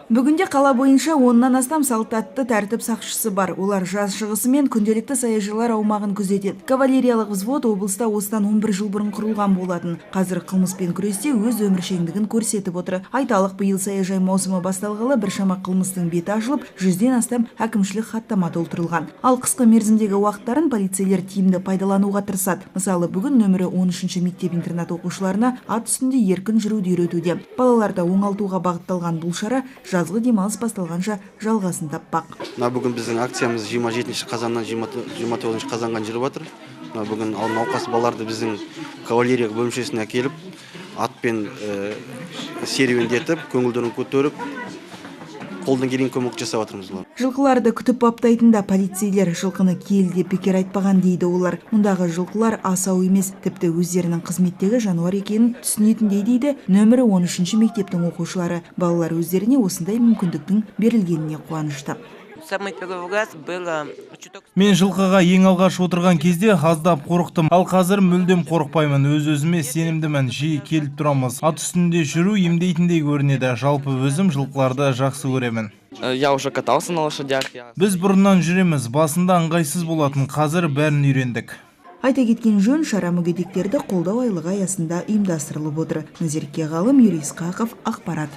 Бүгінде қала бойынша 10-нан астам салт-атты тәртіп сақшысы бар. Олар жаз шығысымен күнделікті саяжайлар аумағын күзетеді. Кавалериялық взвод облыста осыдан 11 жыл бұрын құрылған болатын. Қазір қылмыспен күресте өз өміршеңдігін көрсетіп отыр. Айталық, биыл саяжай маусымы басталғалы біршама қылмыстың беті ашылып, 100-ден астам әкімшілік хаттама толтырылған. Ал қысқы мерзімдегі уақыттарын полицейлер тиімді пайдалануға тырысады. Мысалы, бүгін нөмірі 13-ші мектеп-интернат оқушыларына ат үстінде еркін жүруді үйретуде. Балаларды оңалтуға бағытталған бұл шара жазғы демалыс басталғанша жалғасын таппақ. Бүгін біздің акциямыз 27 қазаннан 29 қазанға жүріп жатыр. Бүгін науқас балаларды біздің кавалерия бөлімшесіне әкеліп, атпен серуендетіп, көңілдерін көтеріп, қолдан келген көмек жасап жатырмыз. Жылқыларды күтіп баптайтында полицейлер жылқыны келді бекер айтпаған дейді олар. Мұндағы жылқылар асау емес, тіпті өздерінің қызметтегі жануар екенін түсінетіндей дейді нөмірі 13-ші мектептің оқушылары. Балалар өздеріне осындай мүмкіндіктің берілгеніне қуанышты. Мен жылқыға ең алғаш отырған кезде аздап қорықтым, ал қазір мүлдем қорықпаймын. Өз-өзіме сенімдімін, жиі келіп тұрамыз. Ат үстінде жүру емдейтіндей көрінеді. Жалпы өзім жылқыларды жақсы көремін. Я уже катался на лошадях. Біз бұрыннан жүреміз, басында ыңғайсыз болатын, қазір бәрін үйрендік. Айта кеткен жөн, шара мүгедектерді қолдау айлығы аясында ұйымдастырылып отыр. Назерке Ғалым, Юрий Исқақов, Ақпарат.